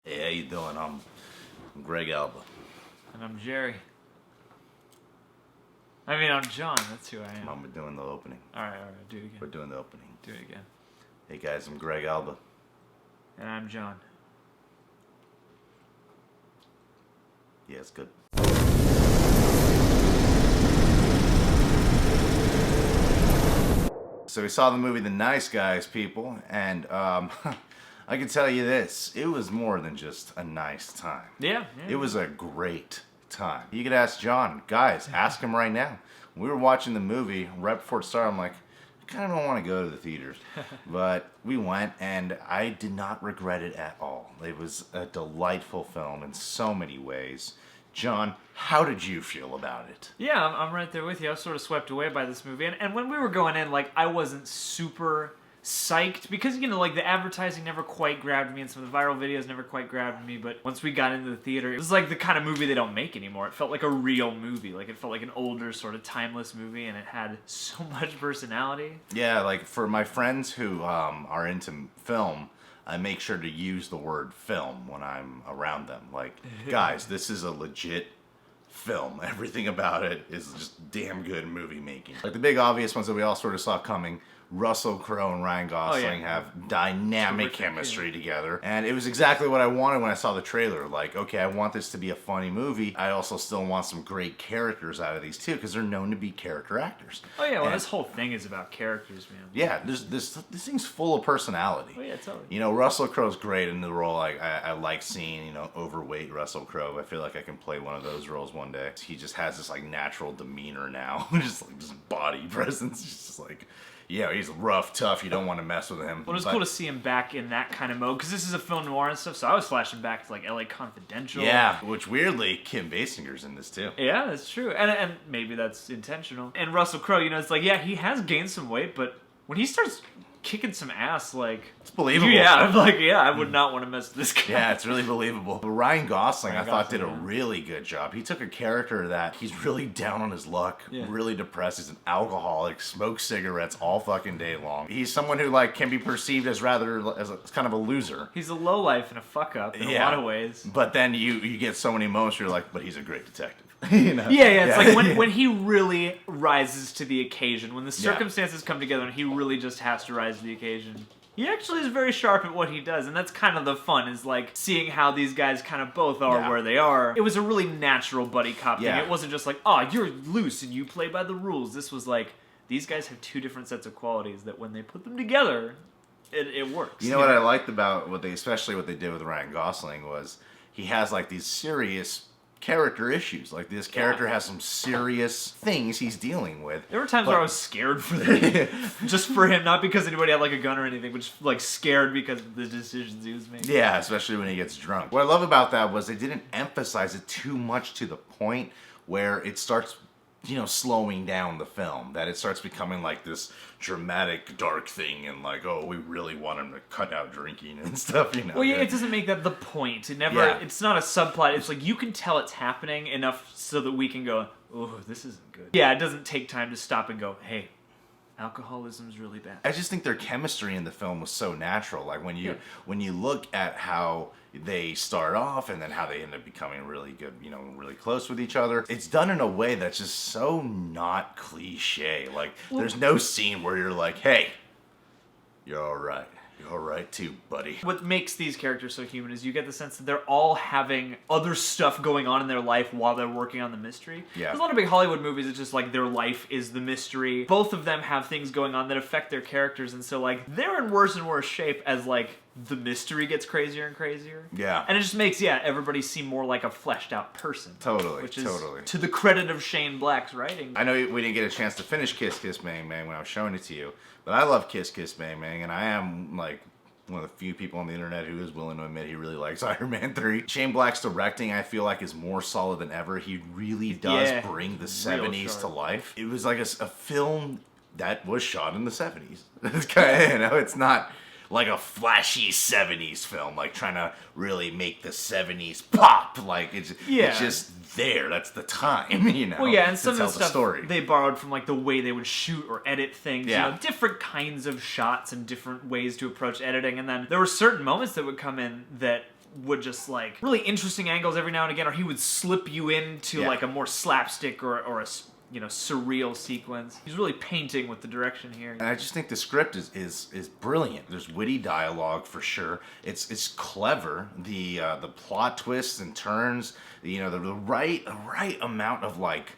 Hey, how you doing? I'm Greg Alba. And I'm Jerry. I'm John. That's who I am. We're doing the opening. Alright, do it again. We're doing the opening. Do it again. Hey guys, I'm Greg Alba. And I'm John. Yeah, it's good. So we saw the movie The Nice Guys, people, and I can tell you this, it was more than just a nice time. Yeah. It was a great time. You could ask John, guys, ask him right now. We were watching the movie right before it started. I'm like, I kind of don't want to go to the theaters. But we went, and I did not regret it at all. It was a delightful film in so many ways. John, how did you feel about it? Yeah, I'm right there with you. I was sort of swept away by this movie. And when we were going in, I wasn't super psyched because, the advertising never quite grabbed me and some of the viral videos never quite grabbed me. But once we got into the theater, it was like the kind of movie they don't make anymore. It felt like a real movie. It felt like an older, sort of timeless movie, and it had so much personality. Yeah, for my friends who are into film, I make sure to use the word film when I'm around them. Guys, this is a legit film. Everything about it is just damn good movie making. The big obvious ones that we all sort of saw coming, Russell Crowe and Ryan Gosling have dynamic chemistry together. And it was exactly what I wanted when I saw the trailer. Okay, I want this to be a funny movie. I also still want some great characters out of these two because they're known to be character actors. Oh yeah, this whole thing is about characters, man. Yeah, this thing's full of personality. Oh yeah, totally. Russell Crowe's great in the role. I like seeing, overweight Russell Crowe. I feel like I can play one of those roles one day. He just has this natural demeanor now. just body presence. Just yeah, he's rough, tough. You don't want to mess with him. Well, it was cool to see him back in that kind of mode, because this is a film noir and stuff, so I was flashing back to, LA Confidential. Yeah, which weirdly, Kim Basinger's in this, too. Yeah, that's true. And maybe that's intentional. And Russell Crowe, it's he has gained some weight, but when he starts kicking some ass, it's believable. Yeah, I would not want to mess with this guy. Yeah, it's really believable. But Ryan Gosling, I thought, did a really good job. He took a character that he's really down on his luck, really depressed. He's an alcoholic, smokes cigarettes all fucking day long. He's someone who, can be perceived as kind of a loser. He's a lowlife and a fuck-up in a lot of ways. But then you get so many moments where you're like, but he's a great detective. Yeah, it's when he really rises to the occasion, when the circumstances come together and he really just has to rise to the occasion. He actually is very sharp at what he does, and that's kind of the fun, is seeing how these guys kind of both are where they are. It was a really natural buddy cop thing. It wasn't just you're loose and you play by the rules. This was these guys have two different sets of qualities that when they put them together, it works. You know what I liked about especially what they did with Ryan Gosling was he has these serious character issues. This character has some serious things he's dealing with. There were times where I was scared for them. Just for him, not because anybody had a gun or anything, but just scared because of the decisions he was making. Yeah, especially when he gets drunk. What I love about that was they didn't emphasize it too much to the point where it starts slowing down the film, that it starts becoming this dramatic, dark thing, and we really want him to cut out drinking and stuff, Well, yeah, it doesn't make that the point. It never, it's not a subplot. It's you can tell it's happening enough so that we can go, oh, this isn't good. Yeah, it doesn't take time to stop and go, hey, alcoholism's really bad. I just think their chemistry in the film was so natural. When you look at how they start off and then how they end up becoming really good, really close with each other, it's done in a way that's just so not cliche. There's no scene where you're hey, you're all right. You're all right too, buddy. What makes these characters so human is you get the sense that they're all having other stuff going on in their life while they're working on the mystery. Yeah. There's a lot of big Hollywood movies it's just their life is the mystery. Both of them have things going on that affect their characters, and so they're in worse and worse shape as the mystery gets crazier and crazier. Yeah. And it just makes everybody seem more like a fleshed out person. Totally. Which is totally. To the credit of Shane Black's writing. I know we didn't get a chance to finish Kiss Kiss Bang Bang when I was showing it to you, but I love Kiss Kiss Bang Bang, and I am one of the few people on the internet who is willing to admit he really likes Iron Man 3. Shane Black's directing, I feel is more solid than ever. He really does bring the 70s to life. It was a film that was shot in the 70s. It's kind of, it's not a flashy 70s film, trying to really make the 70s pop. It's just there. That's the time, Well, yeah, and some of the stuff they borrowed from the way they would shoot or edit things. Yeah. Different kinds of shots and different ways to approach editing. And then there were certain moments that would come in that would just like really interesting angles every now and again, or he would slip you into like a more slapstick or a surreal sequence. He's really painting with the direction here. And I just think the script is brilliant. There's witty dialogue for sure. It's clever. The plot twists and turns. The right amount of like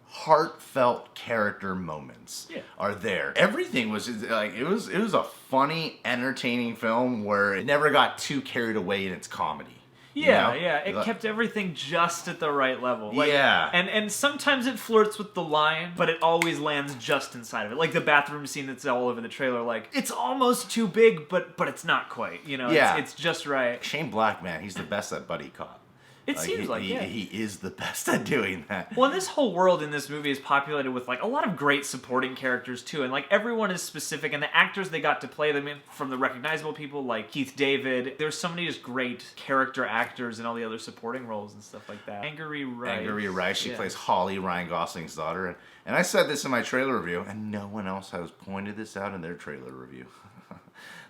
heartfelt character moments are there. Everything was like it was a funny, entertaining film where it never got too carried away in its comedy. It kept everything just at the right level. And sometimes it flirts with the line, but it always lands just inside of it. Like the bathroom scene that's all over the trailer, like, it's almost too big, but it's not quite, it's just right. Shane Black, man, he's the best at buddy cop. It seems like, he is the best at doing that. Well, this whole world in this movie is populated with like a lot of great supporting characters too, and like everyone is specific, and the actors they got to play them in, from the recognizable people like Keith David. There's so many just great character actors in all the other supporting roles and stuff like that. Angourie Rice. She plays Holly, Ryan Gosling's daughter, and I said this in my trailer review, and no one else has pointed this out in their trailer review.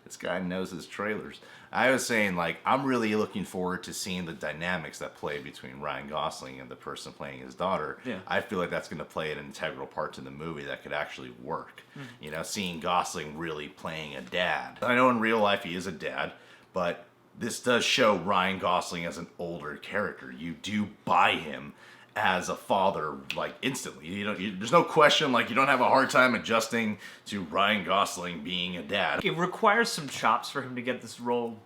This guy knows his trailers. I was saying, like, I'm really looking forward to seeing the dynamics that play between Ryan Gosling and the person playing his daughter. Yeah. I feel like that's going to play an integral part to the movie that could actually work. Seeing Gosling really playing a dad. I know in real life he is a dad, but this does show Ryan Gosling as an older character. You do buy him as a father, like, instantly. There's no question, like, you don't have a hard time adjusting to Ryan Gosling being a dad. It requires some chops for him to get this role,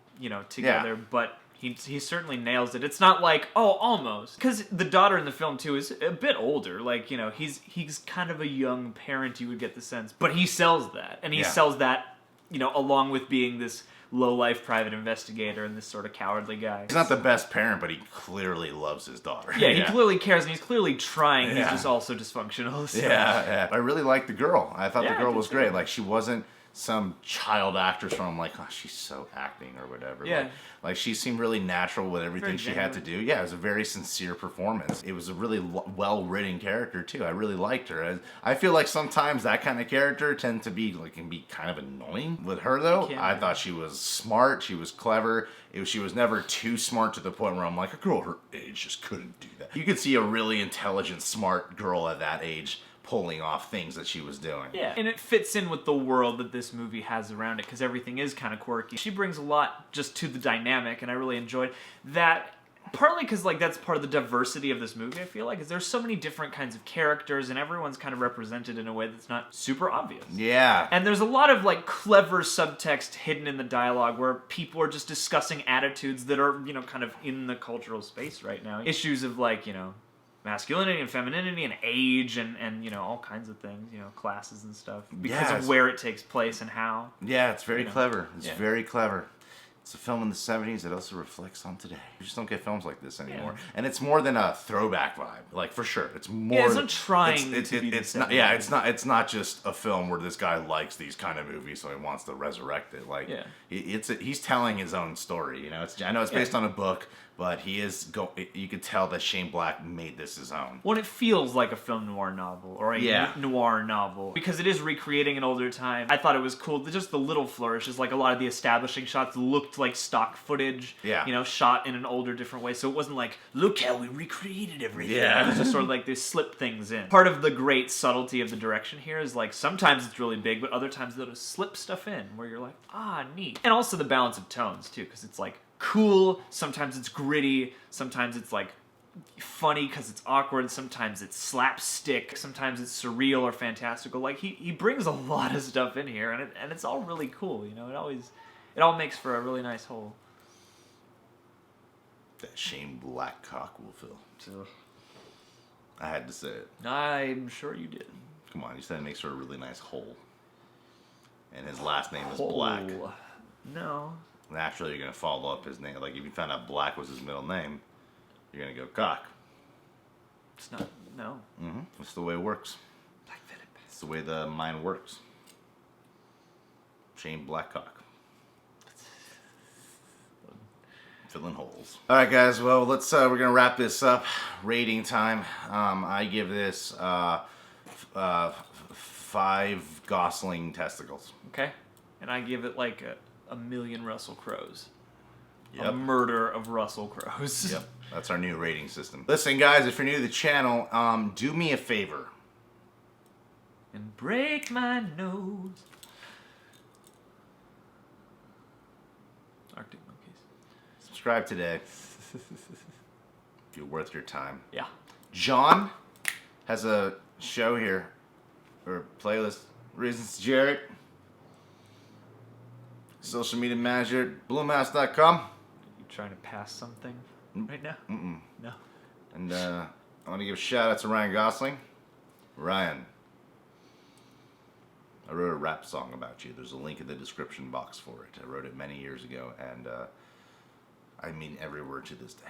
together, but he certainly nails it. It's not like, oh, almost. Because the daughter in the film, too, is a bit older. Like, he's kind of a young parent, you would get the sense. But he sells that. And he sells that, along with being this low-life private investigator and this sort of cowardly guy. He's not the best parent, but he clearly loves his daughter. Yeah, he clearly cares, and he's clearly trying. He's just also dysfunctional. So. Yeah. I really liked the girl. I thought the girl was great. Like, she wasn't some child actress from like, oh, she's so acting or whatever. Yeah. Like she seemed really natural with everything she had to do. Yeah, it was a very sincere performance. It was a really well-written character too. I really liked her. I feel like sometimes that kind of character can be kind of annoying. With her though, I thought she was smart. She was clever. She was never too smart to the point where I'm like, a girl her age just couldn't do that. You could see a really intelligent, smart girl at that age pulling off things that she was doing. Yeah, and it fits in with the world that this movie has around it because everything is kind of quirky. She brings a lot just to the dynamic, and I really enjoyed that. Partly because that's part of the diversity of this movie, I feel like, is there's so many different kinds of characters, and everyone's kind of represented in a way that's not super obvious. Yeah. And there's a lot of clever subtext hidden in the dialogue where people are just discussing attitudes that are, kind of in the cultural space right now. Issues of masculinity and femininity and age and all kinds of things, classes and stuff because of where it takes place and how. Yeah, it's very clever. It's very clever. It's a film in the 70s that also reflects on today. You just don't get films like this anymore. Yeah. And it's more than a throwback vibe, for sure. It's more. Yeah, it's not trying to be it's not. Yeah, it's not just a film where this guy likes these kind of movies, so he wants to resurrect it. He's telling his own story. I know it's based on a book, but he is. You could tell that Shane Black made this his own. Well, it feels like a film noir novel or a noir novel because it is recreating an older time. I thought it was cool. Just the little flourishes, like a lot of the establishing shots looked like stock footage. Yeah. Shot in an older, different way. So it wasn't like, look how we recreated everything. Yeah. It was just sort of like they slip things in. Part of the great subtlety of the direction here is sometimes it's really big, but other times they'll just slip stuff in where you're like, neat. And also the balance of tones too, because it's cool, sometimes it's gritty, sometimes it's funny because it's awkward, sometimes it's slapstick, sometimes it's surreal or fantastical. He brings a lot of stuff in here, and it's all really cool. It all makes for a really nice whole. That Shane Black cock will fill. So, I had to say it. I'm sure you did. Come on, you said it makes for a really nice hole. And his last name is Black. No. Naturally, you're going to follow up his name. If you found out Black was his middle name, you're going to go cock. It's not, no. Mm-hmm. That's the way it works. It's the way the mind works. Shane Blackcock. Filling holes. All right, guys. Well, let's. We're gonna wrap this up. Rating time. I give this 5 Gosling testicles. Okay. And I give it a million Russell Crowes. a murder of Russell Crowe's. Yep, that's our new rating system. Listen, guys, if you're new to the channel, do me a favor. And break my nose. Arctic Monkeys. Subscribe today. If you're worth your time. Yeah. John has a show here, or playlist. Reasons Jarrett. Social media manager at bloomhouse.com. You trying to pass something right now? Mm-mm. No. And I want to give a shout out to Ryan Gosling. Ryan, I wrote a rap song about you. There's a link in the description box for it. I wrote it many years ago, and I mean every word to this day.